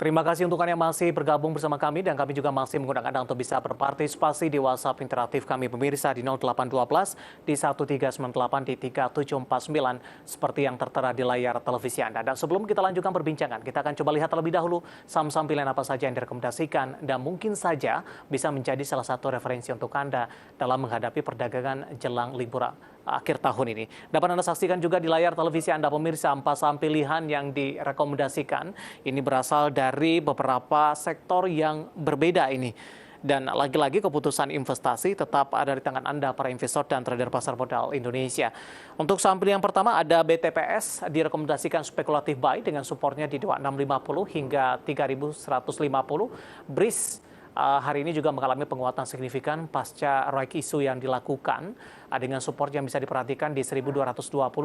Terima kasih untuk Anda yang masih bergabung bersama kami dan kami juga masih menggunakan Anda untuk bisa berpartisipasi di WhatsApp interaktif kami pemirsa di 0812 di 1398 di 3749 seperti yang tertera di layar televisi Anda. Dan sebelum kita lanjutkan perbincangan, kita akan coba lihat terlebih dahulu saham-saham pilihan apa saja yang direkomendasikan dan mungkin saja bisa menjadi salah satu referensi untuk Anda dalam menghadapi perdagangan jelang liburan akhir tahun ini. Dapat Anda saksikan juga di layar televisi Anda pemirsa, empat saham pilihan yang direkomendasikan ini berasal dari beberapa sektor yang berbeda ini. Dan lagi-lagi keputusan investasi tetap ada di tangan Anda para investor dan trader pasar modal Indonesia. Untuk saham pilihan pertama ada BTPS, direkomendasikan spekulatif buy dengan supportnya di 2650 hingga 3150. BRIS hari ini juga mengalami penguatan signifikan pasca ROIC isu yang dilakukan dengan support yang bisa diperhatikan di 1220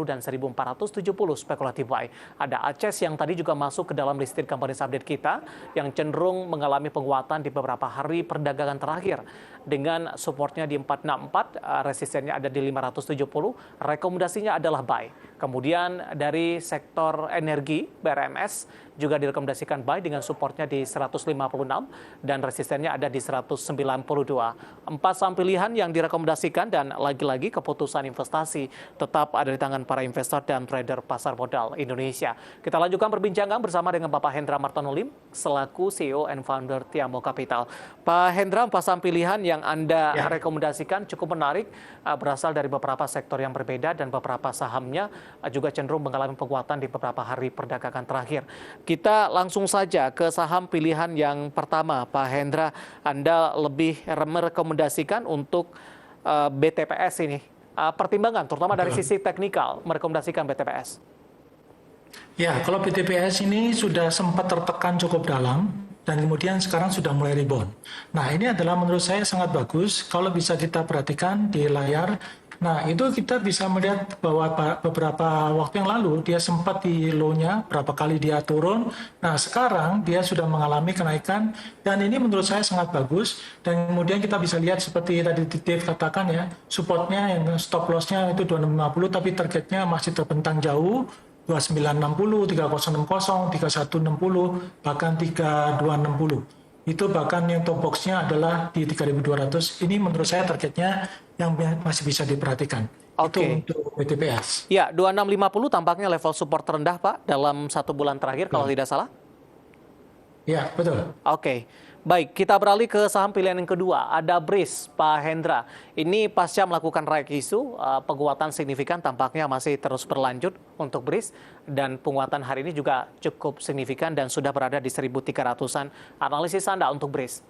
dan 1470 spekulatif buy. Ada ACES yang tadi juga masuk ke dalam listed companies update kita yang cenderung mengalami penguatan di beberapa hari perdagangan terakhir dengan supportnya di 464, resistennya ada di 570, rekomendasinya adalah buy. Kemudian dari sektor energi BRMS juga direkomendasikan buy dengan supportnya di 156 dan resistennya ada di 192. Empat saham pilihan yang direkomendasikan dan lagi-lagi keputusan investasi tetap ada di tangan para investor dan trader pasar modal Indonesia. Kita lanjutkan perbincangan bersama dengan Bapak Hendra Martonulim selaku CEO and founder Tiamo Capital. Pak Hendra, empat saham pilihan yang Anda rekomendasikan cukup menarik, berasal dari beberapa sektor yang berbeda dan beberapa sahamnya juga cenderung mengalami penguatan di beberapa hari perdagangan terakhir. Kita langsung saja ke saham pilihan yang pertama, Pak Hendra. Anda lebih merekomendasikan untuk BTPS ini. Pertimbangan, terutama dari sisi teknikal, merekomendasikan BTPS. Ya, kalau BTPS ini sudah sempat tertekan cukup dalam, dan kemudian sekarang sudah mulai rebound. Nah, ini adalah menurut saya sangat bagus kalau bisa kita perhatikan di layar. Nah, itu kita bisa melihat bahwa beberapa waktu yang lalu dia sempat di low-nya, berapa kali dia turun. Nah, sekarang dia sudah mengalami kenaikan dan ini menurut saya sangat bagus. Dan kemudian kita bisa lihat seperti tadi Dave katakan ya, supportnya yang stop loss-nya itu 2650 tapi targetnya masih terbentang jauh. 2960, 3060, 3160, bahkan 3260. Itu bahkan yang top box-nya adalah di 3200. Ini menurut saya targetnya yang masih bisa diperhatikan. Oke. Itu untuk BTPS. Ya, 2650 tampaknya level support terendah, Pak, dalam 1 bulan terakhir kalau tidak salah. Ya, betul. Oke. Baik, kita beralih ke saham pilihan yang kedua. Ada BRIS, Pak Hendra. Ini pasca melakukan ROIC isu, penguatan signifikan tampaknya masih terus berlanjut untuk BRIS. Dan penguatan hari ini juga cukup signifikan dan sudah berada di 1.300-an. Analisis Anda untuk BRIS?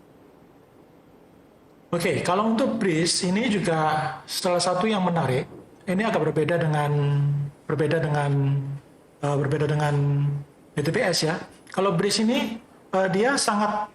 Oke, kalau untuk BRIS ini juga salah satu yang menarik. Ini agak berbeda dengan BTPS ya. Kalau BRIS ini dia sangat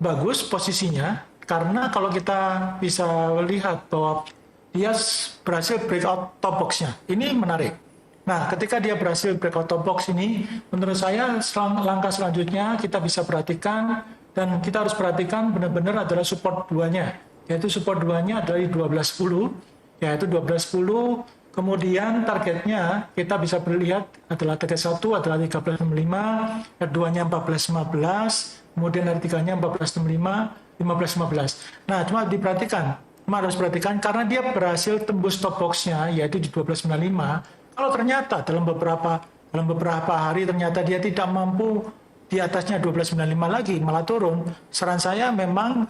bagus posisinya karena kalau kita bisa lihat bahwa dia berhasil breakout top box-nya. Ini menarik. Nah, ketika dia berhasil breakout top box ini, menurut saya langkah selanjutnya kita bisa perhatikan dan kita harus perhatikan benar-benar adalah support duanya. Yaitu support duanya adalah di 1210, yaitu 1210. Kemudian targetnya kita bisa melihat adalah target 1 adalah 1365, keduanya 1415, kemudian dari tiganya 1465, 1515. Nah, cuma harus perhatikan karena dia berhasil tembus top box-nya yaitu di 1295. Kalau ternyata dalam beberapa hari ternyata dia tidak mampu di atasnya 1295 lagi malah turun, saran saya memang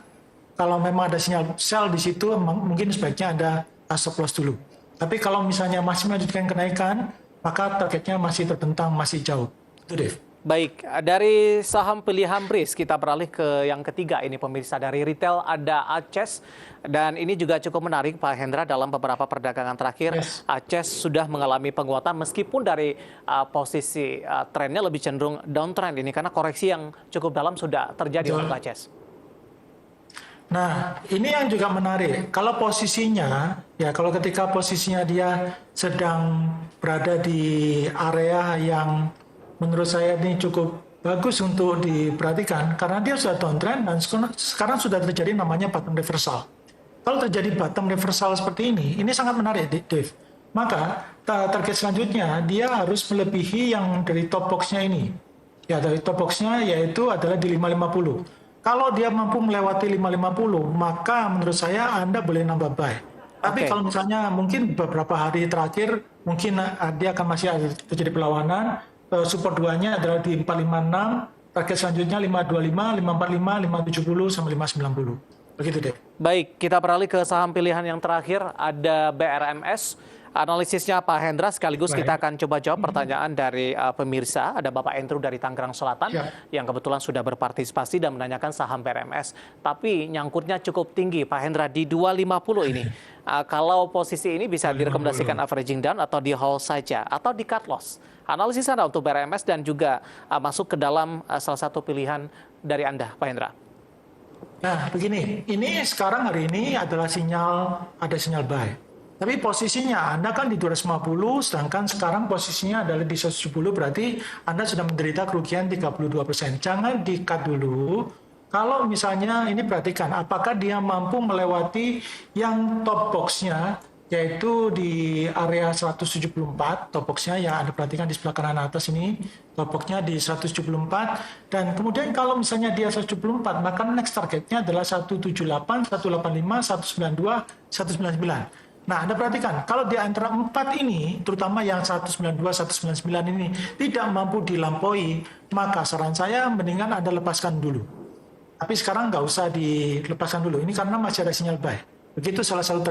kalau memang ada sinyal sell di situ mungkin sebaiknya ada stop loss dulu. Tapi kalau misalnya masih melanjutkan kenaikan, maka targetnya masih terbentang, masih jauh. Itu Dave. Baik, dari saham pilihan BRIS kita beralih ke yang ketiga ini pemirsa. Dari retail ada ACES dan ini juga cukup menarik Pak Hendra dalam beberapa perdagangan terakhir. Yes. ACES sudah mengalami penguatan meskipun dari posisi trennya lebih cenderung downtrend ini karena koreksi yang cukup dalam sudah terjadi untuk ACES. Nah, ini yang juga menarik. Kalau posisinya, ya kalau ketika posisinya dia sedang berada di area yang menurut saya ini cukup bagus untuk diperhatikan karena dia sudah downtrend dan sekarang sudah terjadi namanya bottom reversal. Kalau terjadi bottom reversal seperti ini sangat menarik, Dave. Maka target selanjutnya dia harus melebihi yang dari top box-nya ini. Ya, dari top box-nya yaitu adalah di 550. Kalau dia mampu melewati 550, maka menurut saya Anda boleh nambah buy. Tapi Oke. kalau misalnya mungkin beberapa hari terakhir, mungkin dia akan masih ada terjadi perlawanan. Support 2-nya adalah di 456, target selanjutnya 525, 545, 570, sama 590. Begitu deh. Baik, kita beralih ke saham pilihan yang terakhir, ada BRMS. Analisisnya Pak Hendra, sekaligus Baik. kita akan coba jawab pertanyaan dari pemirsa. Ada Bapak Andrew dari Tangerang Selatan Siap. yang kebetulan sudah berpartisipasi dan menanyakan saham BRMS. Tapi nyangkutnya cukup tinggi, Pak Hendra, di 250 ini. Kalau posisi ini bisa 250. direkomendasikan averaging down atau di hold saja, atau di cut loss. Analisis Anda untuk BRMS dan juga masuk ke dalam salah satu pilihan dari Anda, Pak Hendra. Nah, begini, ini sekarang hari ini adalah ada sinyal buy. Tapi posisinya Anda kan di 250, sedangkan sekarang posisinya adalah di 170, berarti Anda sudah menderita kerugian 32%. Jangan di-cut dulu. Kalau misalnya ini perhatikan, apakah dia mampu melewati yang top box-nya, yaitu di area 174, top box-nya yang Anda perhatikan di sebelah kanan atas ini, top box-nya di 174, dan kemudian kalau misalnya dia 174, maka next targetnya adalah 178, 185, 192, 199. Nah, Anda perhatikan, kalau di antara 4 ini, terutama yang 192, 199 ini, tidak mampu dilampaui, maka saran saya mendingan Anda lepaskan dulu. Tapi sekarang nggak usah dilepaskan dulu, ini karena masih ada sinyal buy. Begitu salah satu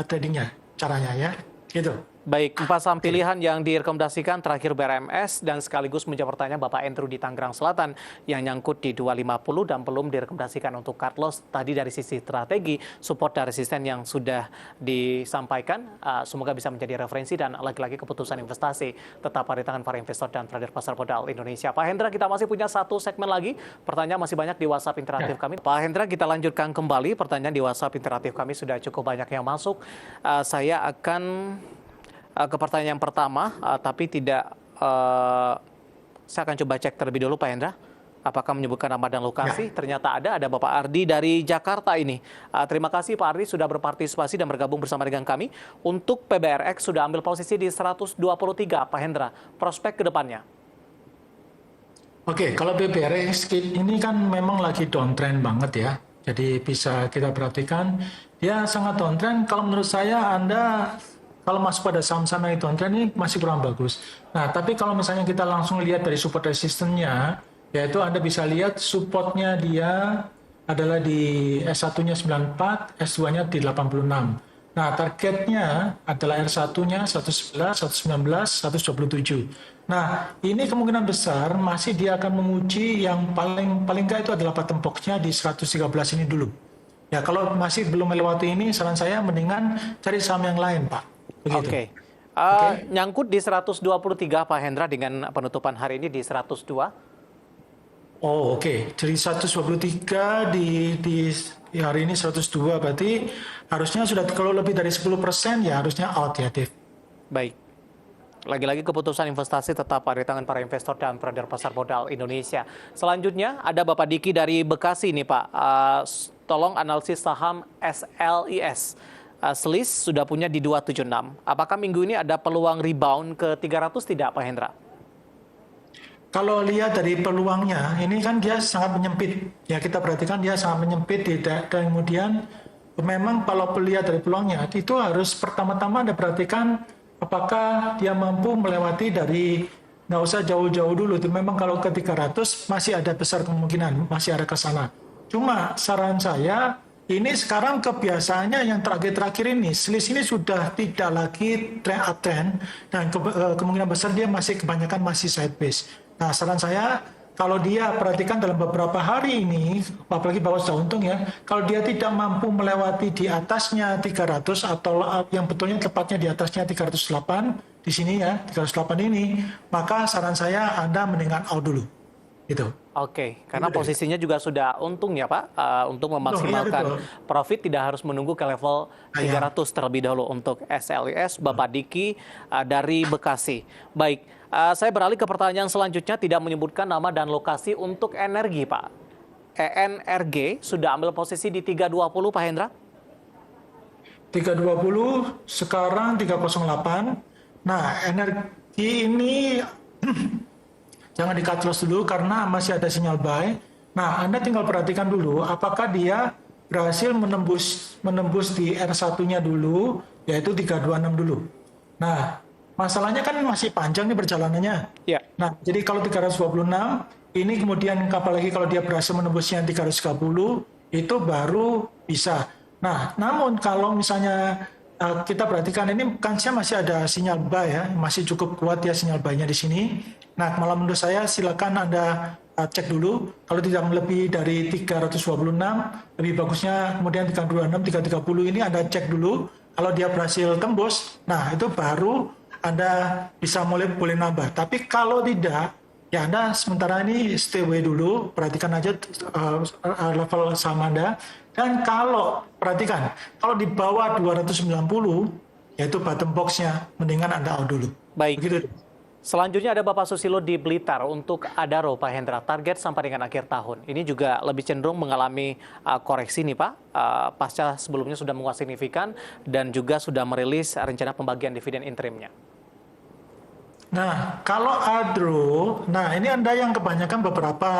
tradingnya, caranya ya, gitu. Baik, 4 saham pilihan yang direkomendasikan terakhir BRMS dan sekaligus menjawab pertanyaan Bapak Andrew di Tangerang Selatan yang nyangkut di 250 dan belum direkomendasikan untuk cut loss. Tadi dari sisi strategi, support dan resisten yang sudah disampaikan, semoga bisa menjadi referensi dan lagi-lagi keputusan investasi tetap ada di tangan para investor dan trader pasar modal Indonesia. Pak Hendra, kita masih punya satu segmen lagi. Pertanyaan masih banyak di WhatsApp interaktif kami. Pak Hendra, kita lanjutkan kembali. Pertanyaan di WhatsApp interaktif kami sudah cukup banyak yang masuk. Saya akan ke pertanyaan yang pertama, tapi tidak, saya akan coba cek terlebih dulu Pak Hendra, apakah menyebutkan nama dan lokasi. Ternyata ada Bapak Ardi dari Jakarta ini. Terima kasih Pak Ardi sudah berpartisipasi dan bergabung bersama dengan kami. Untuk PBRX sudah ambil posisi di 123, Pak Hendra, prospek ke depannya. Oke, kalau PBRX ini kan memang lagi downtrend banget ya. Jadi bisa kita perhatikan, dia sangat downtrend. Kalau menurut saya Anda kalau masuk pada saham-saham yang downtrend ini masih kurang bagus. Nah, tapi kalau misalnya kita langsung lihat dari support resistance-nya, yaitu Anda bisa lihat supportnya dia adalah di S1-nya 94, S2-nya di 86. Nah, targetnya adalah R1-nya 111, 119, 127. Nah, ini kemungkinan besar masih dia akan menguji yang paling enggak itu adalah bottom box-nya di 113 ini dulu. Ya, kalau masih belum melewati ini, saran saya mendingan cari saham yang lain, Pak. Oke. Nyangkut di 123 Pak Hendra dengan penutupan hari ini di 102. Oh, oke. Jadi 123 di hari ini 102, berarti harusnya sudah, kalau lebih dari 10% ya harusnya out ya, Dave. Baik. Lagi-lagi keputusan investasi tetap ada di tangan para investor dan trader pasar modal Indonesia. Selanjutnya ada Bapak Diki dari Bekasi nih Pak. Tolong analisis saham SLIS. Selis sudah punya di 276. Apakah minggu ini ada peluang rebound ke 300 tidak Pak Hendra? Kalau lihat dari peluangnya, ini kan dia sangat menyempit. Ya, kita perhatikan dia sangat menyempit dan kemudian memang kalau lihat dari peluangnya itu harus pertama-tama Anda perhatikan apakah dia mampu melewati dari, nggak usah jauh-jauh dulu. Itu memang kalau ke 300 masih ada besar kemungkinan masih ada ke sana. Cuma saran saya, ini sekarang kebiasaannya yang terakhir-terakhir ini, selis ini sudah tidak lagi uptrend dan kemungkinan besar dia kebanyakan masih sideways. Nah, saran saya kalau dia perhatikan dalam beberapa hari ini, apalagi bawah sudah untung ya, kalau dia tidak mampu melewati di atasnya 300 atau yang betulnya tepatnya di atasnya 308 di sini ya, 308 ini, maka saran saya Anda mendingan out dulu. Gitu. Oke, karena posisinya juga sudah untung ya Pak, untuk memaksimalkan profit tidak harus menunggu ke level 300 terlebih dahulu untuk SLIS. Bapak Diki dari Bekasi. Baik, saya beralih ke pertanyaan selanjutnya, tidak menyebutkan nama dan lokasi untuk energi Pak. ENRG sudah ambil posisi di 320 Pak Hendra? 320, sekarang 308. Nah, energi ini jangan di cut loss dulu karena masih ada sinyal buy. Nah, Anda tinggal perhatikan dulu apakah dia berhasil menembus di R1-nya dulu, yaitu 326 dulu. Nah, masalahnya kan masih panjang nih perjalanannya. Ya. Nah, jadi kalau 326, ini kemudian apalagi kalau dia berhasil menembusnya 330, itu baru bisa. Nah, namun kalau misalnya kita perhatikan ini kansnya masih ada sinyal buy ya, masih cukup kuat ya sinyal buy-nya di sini. Nah, malah menurut saya silakan Anda cek dulu. Kalau tidak lebih dari 326, lebih bagusnya kemudian 326, 330 ini Anda cek dulu. Kalau dia berhasil tembus, nah itu baru Anda bisa boleh nambah. Tapi kalau tidak, ya Anda sementara ini stay away dulu, perhatikan aja level saham Anda. Dan kalau, perhatikan, kalau di bawah 290, yaitu bottom box-nya, mendingan Anda out dulu. Baik. Begitu. Selanjutnya ada Bapak Susilo di Blitar untuk Adaro, Pak Hendra. Target sampai dengan akhir tahun. Ini juga lebih cenderung mengalami koreksi nih Pak. Pasca sebelumnya sudah menguat signifikan dan juga sudah merilis rencana pembagian dividen interimnya. Nah, kalau Adro, nah ini Anda yang kebanyakan beberapa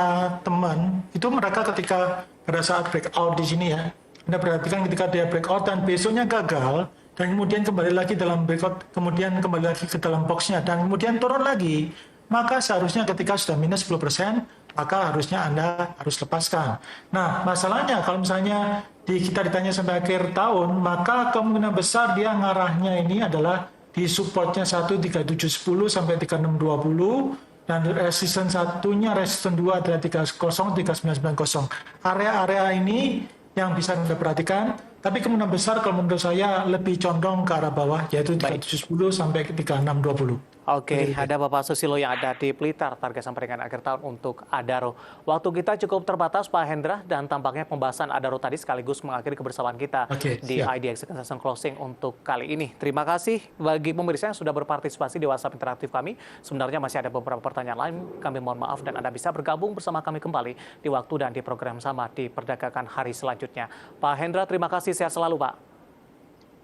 teman, itu mereka ketika pada saat breakout di sini ya, Anda perhatikan ketika dia breakout dan besoknya gagal, dan kemudian kembali lagi dalam breakout, kemudian kembali lagi ke dalam boxnya, dan kemudian turun lagi, maka seharusnya ketika sudah minus 10%, maka harusnya Anda harus lepaskan. Nah, masalahnya kalau misalnya kita ditanya sampai akhir tahun, maka kemungkinan besar dia ngarahnya ini adalah di supportnya 13710 sampai 3620 dan resisten satunya resisten 2 adalah 30 3990. Area-area ini yang bisa Anda perhatikan, tapi kemungkinan besar kalau menurut saya lebih condong ke arah bawah yaitu 3710 sampai 3620. Oke, ada Bapak Susilo yang ada di Blitar, target sampai dengan akhir tahun untuk Adaro. Waktu kita cukup terbatas Pak Hendra, dan tampaknya pembahasan Adaro tadi sekaligus mengakhiri kebersamaan kita di IDX Session Closing untuk kali ini. Terima kasih bagi pemirsa yang sudah berpartisipasi di WhatsApp interaktif kami. Sebenarnya masih ada beberapa pertanyaan lain, kami mohon maaf dan Anda bisa bergabung bersama kami kembali di waktu dan di program sama di Perdagangan hari selanjutnya. Pak Hendra, terima kasih, sehat selalu Pak.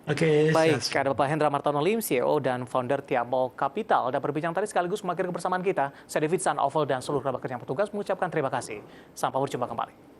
Oke, baik, ada Bapak Hendra Martono Lim, CEO dan founder Tiamo Capital. Dan berbincang tadi sekaligus mengakhiri kebersamaan kita. Saya David San Oval dan seluruh kerabat kerja yang bertugas mengucapkan terima kasih. Sampai berjumpa kembali.